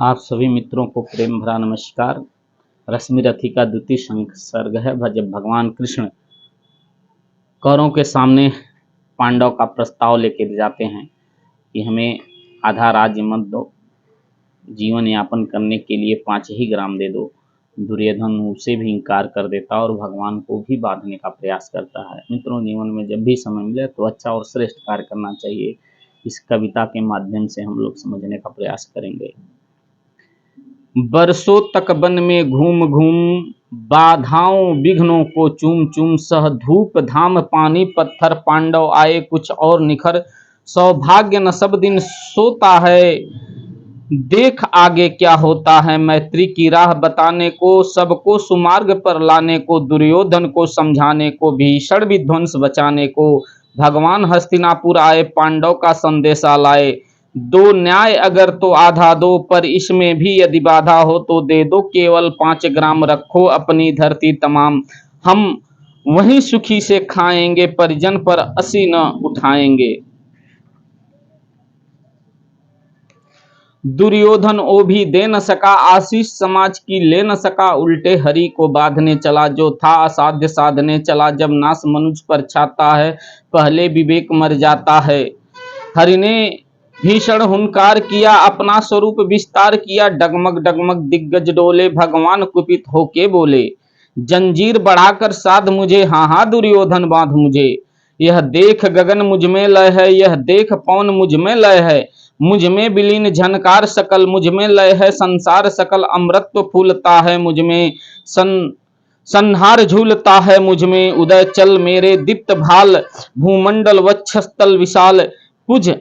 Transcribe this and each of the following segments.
आप सभी मित्रों को प्रेम भरा नमस्कार। रश्मि रथी का द्वितीय सर्ग है भगवान कृष्ण कौरवों के सामने पांडव का प्रस्ताव लेकर जाते हैं कि हमें आधा राज्य मत दो, जीवन यापन करने के लिए 5 ही ग्राम दे दो। दुर्योधन उसे भी इनकार कर देता और भगवान को भी बांधने का प्रयास करता है। मित्रों, जीवन में जब भी समय मिले तो अच्छा और श्रेष्ठ कार्य करना चाहिए। इस कविता के माध्यम से हम लोग समझने का प्रयास करेंगे। बरसों तक वन में घूम घूम, बाधाओं विघ्नों को चूम चूम, सह धूप धाम पानी पत्थर, पांडव आए कुछ और निखर। सौभाग्य न सब दिन सोता है, देख आगे क्या होता है। मैत्री की राह बताने को, सबको सुमार्ग पर लाने को, दुर्योधन को समझाने को, भीषण विध्वंस बचाने को, भगवान हस्तिनापुर आए पांडव का संदेशा लाए। दो न्याय अगर तो आधा दो, पर इसमें भी यदि बाधा हो तो दे दो। केवल 5 ग्राम रखो अपनी धरती तमाम, हम वहीं सुखी से खाएंगे, परिजन पर असी न उठाएंगे। दुर्योधन ओ भी दे न सका आशीष, समाज की ले न सका, उल्टे हरि को बांधने चला। जो था असाध्य साधने चला, जब नाश मनुष्य पर छाता है, पहले विवेक मर जाता है। हरि ने भीषण हुंकार किया, अपना स्वरूप विस्तार किया, डगमग डगमग दिग्गज डोले, भगवान कुपित होके बोले। जंजीर बढ़ाकर साध मुझे, हाँ हाँ दुर्योधन बांध मुझे। यह देख गगन मुझ में लय है, यह देख पवन मुझ में लय है। मुझ में विलीन झनकार सकल, मुझ में लय है संसार सकल। अमृत फूलता है मुझ में, संहार झूलता है मुझ में। उदय चल मेरे दीप्त भाल, भूमंडल वक्षस्थल विशाल। पुज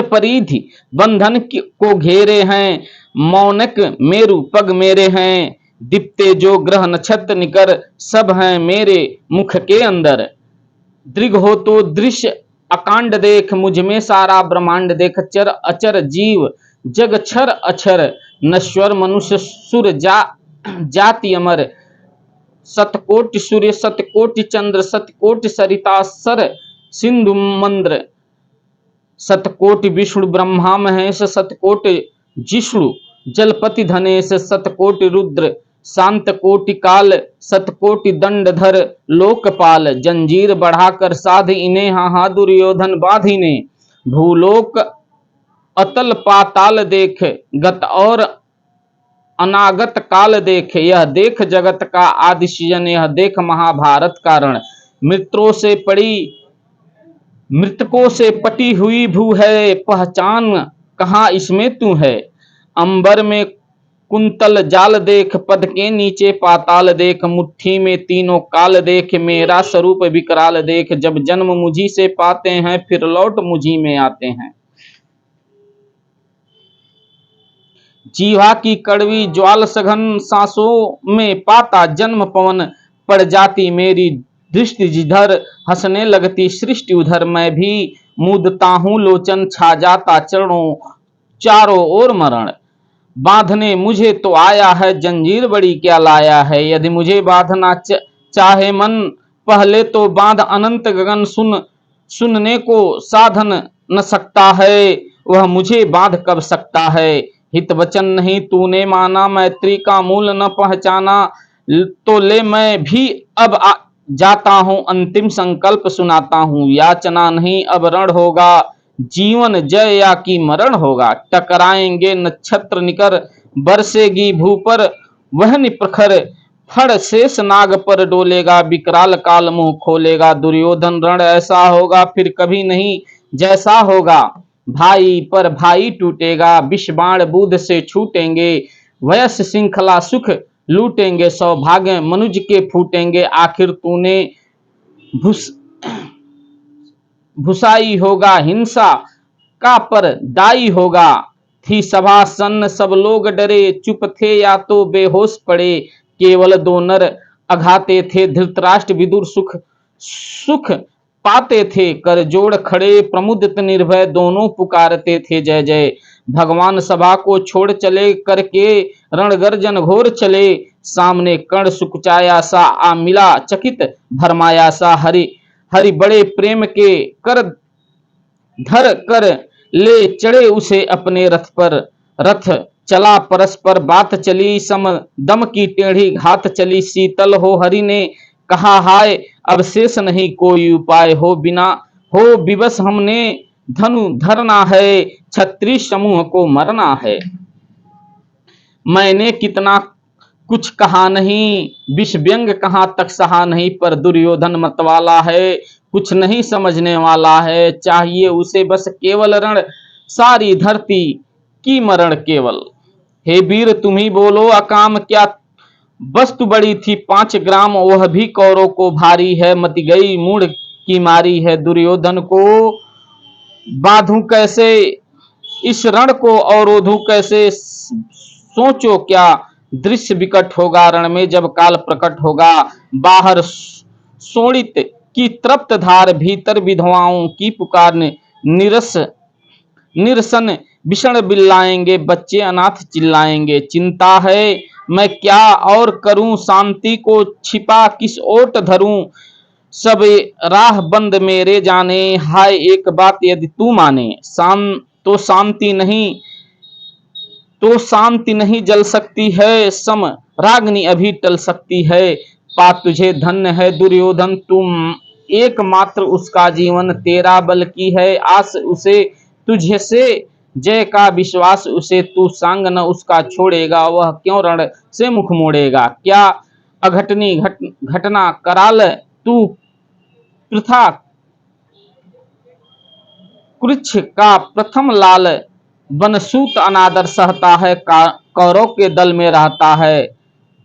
परिधि बंधन को घेरे हैं, मौनक मेरु पग मेरे हैं। दीप्ते जो ग्रह नक्षत्र निकर, सब हैं मेरे मुख के अंदर। दृग हो तो दृश्य अकांड देख, मुझ में सारा ब्रह्मांड देख। चर अचर जीव जग क्षर अक्षर, नश्वर मनुष्य सुर जाति अमर। सतकोटि सूर्य सतकोटि चंद्र, सतकोटि सरिता सर सिंधु मंद्र। सतकोटि विष्णु ब्रह्मा महेश, सतकोटि जिष्णु जलपति धनेश। सतकोटि रुद्र शांत कोटि काल, सतकोटि दंडधर लोकपाल। जंजीर बढ़ाकर साध इन्हें, हाँ हाँ दुर्योधन बांध इन्हें। भूलोक अतल पाताल देख, गत और अनागत काल देख। यह देख जगत का आदि सृजन, यह देख महाभारत कारण। मृतकों से पटी हुई भू है, पहचान कहाँ इसमें तू है। अंबर में कुंतल जाल देख, पद के नीचे पाताल देख। मुट्ठी में तीनों काल देख, मेरा स्वरूप विकराल देख। जब जन्म मुझी से पाते हैं, फिर लौट मुझी में आते हैं। जीवा की कड़वी ज्वाल सघन, सांसों में पाता जन्म पवन। पड़ जाती मेरी दृष्टि जिधर, हंसने लगती सृष्टि उधर। मैं भी मूदता हूँ लोचन, छा जाता चरणों चारों ओर मरण। बांधने मुझे तो आया है, जंजीर बड़ी क्या लाया है। यदि मुझे बांधना चाहे मन, पहले तो बांध अनंत गगन। सुनने को साधन न सकता है, वह मुझे बांध कब सकता है। हित वचन नहीं तूने माना, मैत्री का मूल न पहचाना। तो ले मैं भी अब जाता हूँ, अंतिम संकल्प सुनाता हूँ। याचना नहीं अब रण होगा, जीवन जय या कि मरण होगा। टकराएंगे नक्षत्र निकर, बरसेगी भू पर वह निप्रखर। फड़ शेष नाग पर डोलेगा, विकराल काल मुंह खोलेगा। दुर्योधन रण ऐसा होगा फिर कभी नहीं जैसा होगा। भाई पर भाई टूटेगा, विष बाण बूध से छूटेंगे। वयस श्रृंखला सुख लूटेंगे, सौभाग्य मनुज के फूटेंगे। आखिर तूने भुसाई होगा, हिंसा का पर दाई होगा। थी सभा सन्न सब लोग डरे, चुप थे या तो बेहोश पड़े। केवल 2 नर अघाते थे, धृतराष्ट्र विदुर सुख पाते थे। कर जोड़ खड़े प्रमुदित निर्भय, दोनों पुकारते थे जय जय। भगवान सभा को छोड़ चले, करके रणगर्जन घोर चले। सामने कर्ण सुकुचाया सा, आ मिला चकित भरमाया सा। हरि बड़े प्रेम के कर धर कर ले चढ़े उसे अपने रथ पर। रथ चला परस्पर बात चली, सम दम की टेढ़ी घात चली। शीतल हो हरि ने कहा हाय, अब शेष नहीं कोई उपाय। हो विवश हमने धनु धरना है, क्षत्रिय समूह को मरना है। मैंने कितना कुछ कहा नहीं, विष व्यंग कहाँ तक सहा नहीं। पर दुर्योधन मतवाला है, कुछ नहीं समझने वाला है। चाहिए उसे बस केवल रण, सारी धरती की मरण केवल। हे वीर तुम ही बोलो, अकाम क्या वस्तु बड़ी थी 5 ग्राम, वह भी कौरों को भारी है। मत गई मूढ़ की मारी है, दुर्योधन को बांधू कैसे, इस रण को अवरोधू कैसे। सोचो क्या दृश्य विकट होगा, रण में जब काल प्रकट होगा। बाहर शोणित की तृप्त धार, भीतर विधवाओं की पुकार निरसन भीषण बिल्लाएंगे, बच्चे अनाथ चिल्लाएंगे। चिंता है मैं क्या और करूं, शांति को छिपा किस ओट धरूं। सब राह बंद मेरे जाने, हाय एक बात यदि तू माने। तो शांति नहीं जल सकती है, सम रागनी अभी टल सकती है। पा तुझे धन्य है दुर्योधन, तुम एकमात्र उसका जीवन। तेरा बल की है आस उसे, तुझे से जय का विश्वास उसे। तू सांग न उसका छोड़ेगा, वह क्यों रण से मुख मोड़ेगा। क्या अघटनी घटना कराल तू प्रथा, कृच्छ का प्रथम लाल। बनसूत अनादर सहता है, कौरव के दल में रहता है।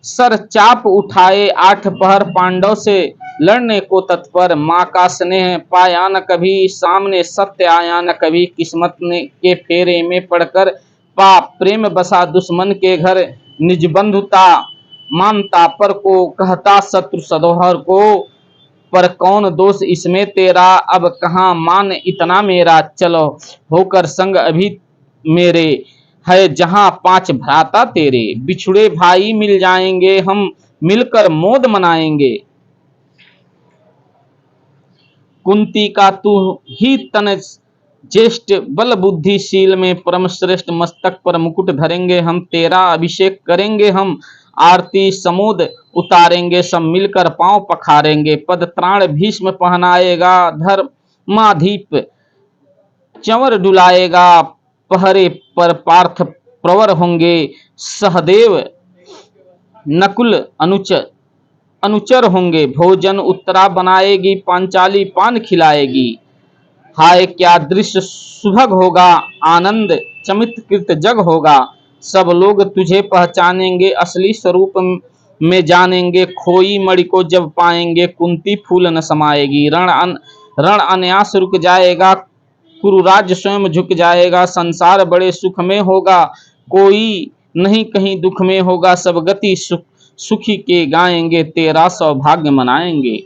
सर चाप उठाए 8 पहर, पांडव से लड़ने को तत्पर। माँ का स्नेह पाया न कभी, सामने सत्य आया न कभी। किस्मत ने के फेरे में पड़कर, पा प्रेम बसा दुश्मन के घर। निज बंधुता मानता पर को, कहता शत्रु सदोहर को। पर कौन दोष इसमें तेरा, अब कहाँ मान इतना मेरा। चलो होकर संग अभी मेरे, है जहां 5 भ्राता तेरे। बिछुड़े भाई मिल जाएंगे, हम मिलकर मोद मनाएंगे। कुंती का तू ही तन ज्येष्ठ, बल बुद्धिशील में परम श्रेष्ठ। मस्तक पर मुकुट धरेंगे हम, तेरा अभिषेक करेंगे हम। आरती समोद उतारेंगे, सब मिलकर पांव पखारेंगे। पद त्राण भीष्म पहनाएगा, धर्माधीप चंवर डुलाएगा। पहरे पर पार्थ प्रवर होंगे, सहदेव नकुल अनुचर होंगे। भोजन उत्तरा बनाएगी, पांचाली पान खिलाएगी। हाय क्या दृश्य सुभग होगा, आनंद चमत्कृत जग होगा। सब लोग तुझे पहचानेंगे, असली स्वरूप में जानेंगे। खोई मणि को जब पाएंगे, कुंती फूल न समाएगी। रण अन्यास रुक जाएगा, कुरुराज स्वयं झुक जाएगा। संसार बड़े सुख में होगा, कोई नहीं कहीं दुख में होगा। सब गति सुखी के गाएंगे, तेरा सौभाग्य मनाएंगे।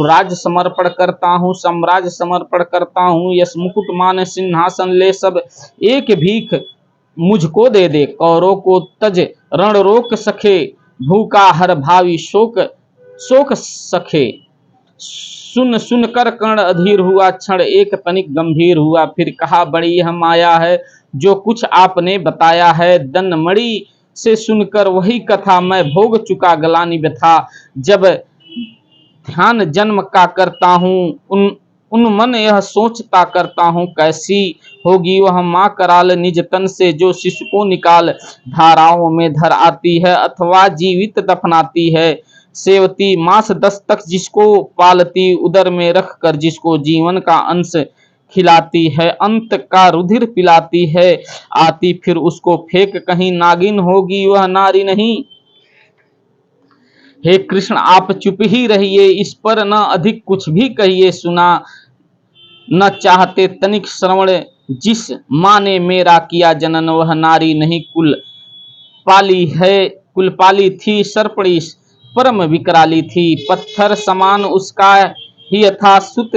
राज्य समर्पण करता हूँ, साम्राज्य समर्पण करता हूँ। यश मुकुट मान सिंहासन ले, सब एक भीख मुझको दे दे। कौरों को तज रण रोक सखे, भूखा हर भावी शोक सखे। सुन कर कर्ण अधीर हुआ, क्षण एक तनिक गंभीर हुआ। फिर कहा बड़ी यह माया है, जो कुछ आपने बताया है। दन मणि से सुनकर वही कथा, मैं भोग चुका गलानी व्यथा। जब ध्यान जन्म का करता हूँ, उन मन यह सोचता करता हूँ। कैसी होगी वह माँ कराल, निज तन से जो शिशु को निकाल। धाराओं में धर आती है, अथवा जीवित दफनाती है। सेवती मास 10 तक जिसको पालती, उदर में रख कर जिसको जीवन का अंश खिलाती है। अंत का रुधिर पिलाती है, आती फिर उसको फेंक कहीं। नागिन होगी वह नारी नहीं। हे कृष्ण आप चुप ही रहिए, इस पर न अधिक कुछ भी कहिए। सुना न चाहते तनिक श्रवण, जिस माँ ने मेरा किया जनन। वह नारी नहीं कुल पाली थी, सरपड़ी परम विकराली थी। पत्थर समान उसका ही था, सुत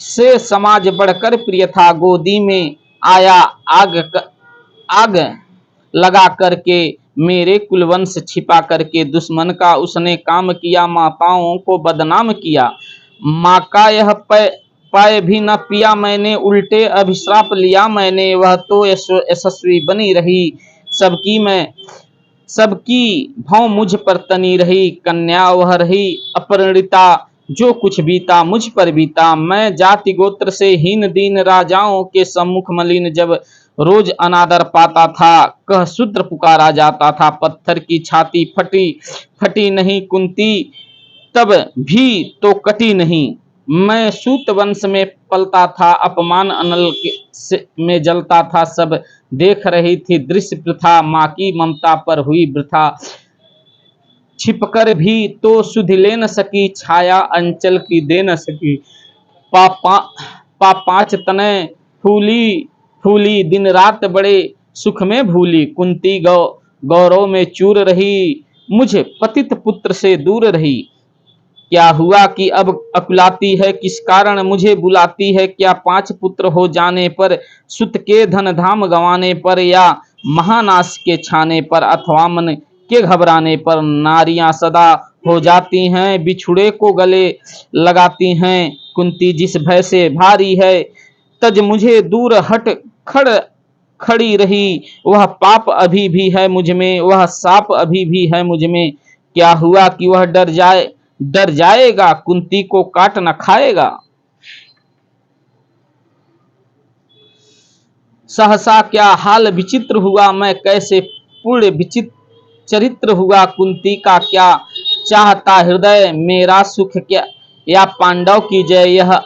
से समाज बढ़कर प्रिय था। गोदी में आया आग लगा करके, मेरे कुलवंश छिपा करके। दुश्मन का उसने काम किया, माताओं को बदनाम किया। माँ का यह पाए भी न पिया मैंने, उल्टे अभिश्राप लिया मैंने। वह तो यशस्वी बनी रही, सबकी मैं सबकी भौं मुझ पर तनी रही। कन्या वह रही अपरिणिता, जो कुछ बीता मुझ पर बीता। मैं जाति गोत्र से हीन दीन, राजाओं के सम्मुख मलिन जब रोज अनादर पाता था। कह शूद्र पुकारा जाता था, पत्थर की छाती फटी फटी नहीं कुंती तब भी तो कटी नहीं। मैं सूत वंश में पलता था, अपमान अनल में जलता था। सब देख रही थी दृश्य प्रथा, माँ की ममता पर हुई वृथा। छिपकर भी तो सुधि ले न सकी, छाया अंचल की दे न सकी। पाँच तने फूली फूली, दिन रात बड़े सुख में भूली। कुंती गौरव में चूर रही, मुझ पतित पुत्र से दूर रही। क्या हुआ कि अब अकुलाती है, किस कारण मुझे बुलाती है? क्या 5 पुत्र हो जाने पर, सुत के धन धाम गंवाने पर, या महानाश के छाने पर, अथवा मन के घबराने पर? नारियां सदा हो जाती हैं, बिछुड़े को गले लगाती हैं। कुंती जिस भय से भारी है, तज मुझे दूर हट खड़ी रही। वह पाप अभी भी है मुझ में, वह साप अभी भी है मुझ में। क्या हुआ कि वह डर जाएगा, कुंती को काट न खाएगा? सहसा क्या हाल विचित्र हुआ, मैं कैसे पूर्ण विचित्र चरित्र हुआ। कुंती का क्या चाहता हृदय, मेरा सुख क्या या पांडव की जय? यह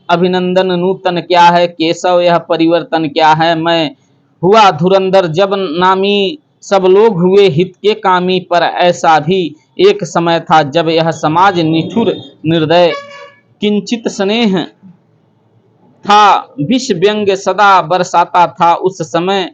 अभिनंदन नूतन क्या है, केशव यह परिवर्तन क्या है? मैं हुआ धुरंधर जब नामी, सब लोग हुए हित के कामी। पर ऐसा भी एक समय था, जब यह समाज निठुर निर्दय। किंचित स्नेह था, विष व्यंग सदा बरसाता था। उस समय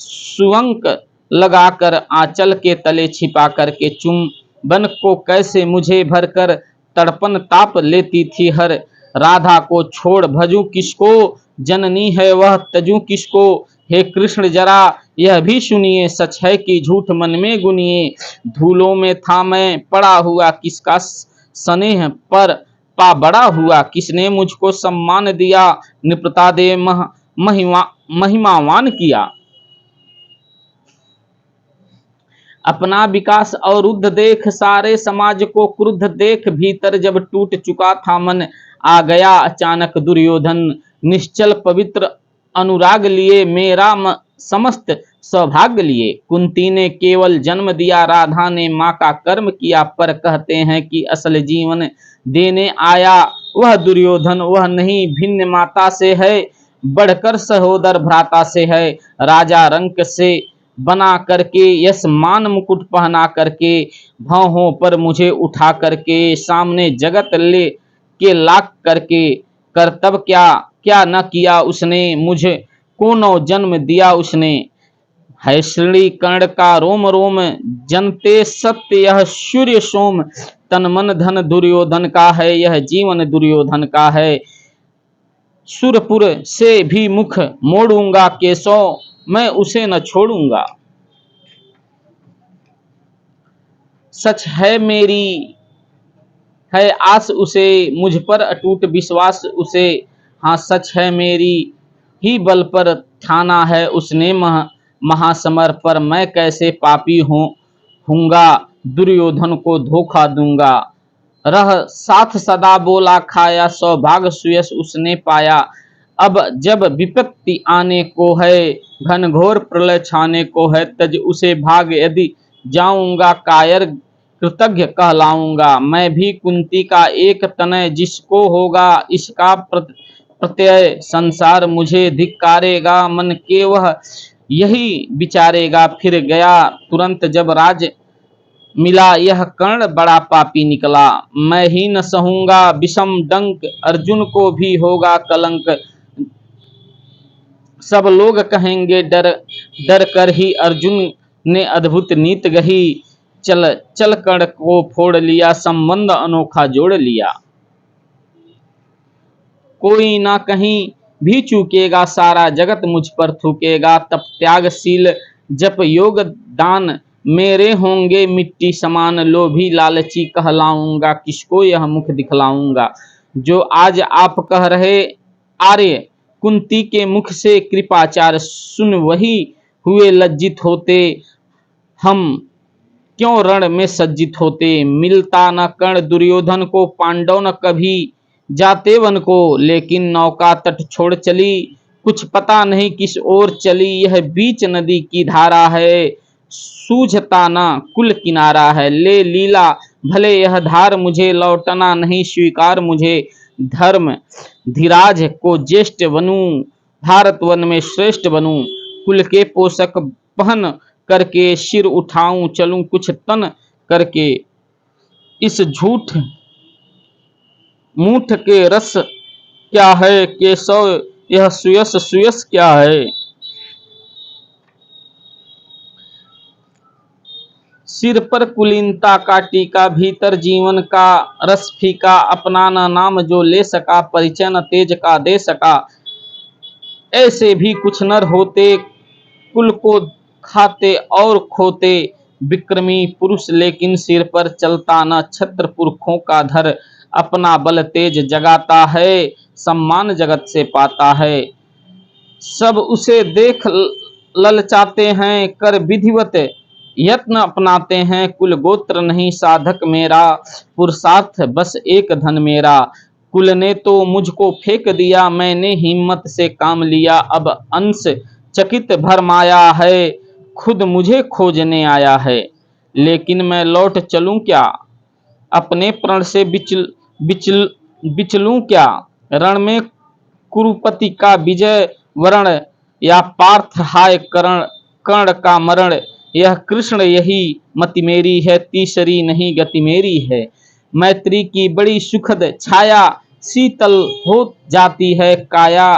सुअंक लगाकर आंचल के तले छिपा करके, चुंबन को कैसे मुझे भरकर तड़पन ताप लेती थी हर। राधा को छोड़ भजू किसको, जननी है वह तजू किसको? हे कृष्ण जरा यह भी सुनिए, सच है कि झूठ मन में गुनिए। धूलों में था मैं पड़ा हुआ, किसका स्नेह पर पा बड़ा हुआ? किसने मुझको सम्मान दिया, निपता दे महिमावान किया। अपना विकास अवरुद्ध देख, सारे समाज को क्रुद्ध देख, भीतर जब टूट चुका था मन, आ गया अचानक दुर्योधन। निश्चल पवित्र अनुराग लिए, मेरा समस्त सौभाग्य लिए। कुंती ने केवल जन्म दिया, राधा ने माँ का कर्म किया। पर कहते हैं कि असल जीवन देने आया वह दुर्योधन। वह नहीं भिन्न माता से है, बढ़कर सहोदर भ्राता से है। राजा रंक से बना करके, यश मान मुकुट पहना करके, भौहों पर मुझे उठा करके, सामने जगत ले के लाख करके, कर्तव्य क्या क्या न किया उसने, मुझे को नौ जन्म दिया उसने। है श्री कर्ण का रोम रोम, जनते सत्य यह सूर्य सोम। तन मन धन दुर्योधन का है, यह जीवन दुर्योधन का है। सुरपुर से भी मुख मोड़ूंगा, केशव मैं उसे न छोड़ूंगा। सच है मेरी है आस उसे, मुझ पर अटूट विश्वास उसे। हाँ सच है मेरी ही बल पर ठाना है उसने महासमर पर। मैं कैसे पापी हूँगा, दुर्योधन को धोखा दूंगा। रह साथ सदा बोला खाया, सौभाग्य सुयश उसने पाया। अब जब विपत्ति आने को है, घनघोर प्रलय छाने को है, तज उसे भाग यदि जाऊंगा, कायर कृतज्ञ कहलाऊंगा। मैं भी कुंती का एक तनय, जिसको होगा इसका प्रत्यय। संसार मुझे धिक्कारेगा, मन के वह यही विचारेगा। फिर गया तुरंत जब राज मिला, यह कर्ण बड़ा पापी निकला। मैं ही न सहूंगा विषम डंक, अर्जुन को भी होगा कलंक। सब लोग कहेंगे डर डर कर ही, अर्जुन ने अद्भुत नीत गही। चल चल कर्ण को फोड़ लिया, संबंध अनोखा जोड़ लिया। कोई ना कहीं भी चूकेगा, सारा जगत मुझ पर थूकेगा। तप त्यागशील जप योग दान, मेरे होंगे मिट्टी समान। लोभी लालची कहलाऊंगा, किसको यह मुख दिखलाऊंगा। जो आज आप कह रहे आर्य, कुंती के मुख से कृपाचार्य सुन वही हुए लज्जित होते, हम क्यों रण में सज्जित होते। मिलता न कर्ण दुर्योधन को, पांडव न कभी जाते वन को, लेकिन नौका तट छोड़ चली, कुछ पता नहीं किस ओर चली। यह बीच नदी की धारा है, सूझता न कुल किनारा है। ले लीला भले यह धार मुझे, लौटना नहीं स्वीकार मुझे। धर्म धीराज को ज्येष्ठ बनूं, भारत वन में श्रेष्ठ बनूं, कुल के पोषक पहन करके सिर उठाऊं, चलूं कुछ तन करके। इस झूठ मूठ के रस क्या है, केशव यह सुयस सुयस क्या है। सिर पर कुलीनता का टीका, भीतर जीवन का रस फीका, अपना न नाम जो ले सका, परिचय न तेज का दे सका। ऐसे भी कुछ नर होते, कुल को खाते और खोते, विक्रमी पुरुष लेकिन सिर पर चलता न छत्र पुरखों का धर। अपना बल तेज जगाता है, सम्मान जगत से पाता है। सब उसे देख ललचाते हैं, कर विधिवत यत्न अपनाते हैं। कुल गोत्र नहीं साधक मेरा, पुरुषार्थ बस एक धन मेरा। कुल ने तो मुझको फेंक दिया, मैंने हिम्मत से काम लिया। अब अंश चकित भरमाया है, खुद मुझे खोजने आया है। लेकिन मैं लौट चलूं क्या, अपने प्रण से बिचलूं क्या। रण में कुरुपति का विजय वरण, या पार्थ हाय कर्ण का मरण। यह कृष्ण यही मति मेरी है, तीसरी नहीं गति मेरी है। मैत्री की बड़ी सुखद छाया, शीतल हो जाती है काया।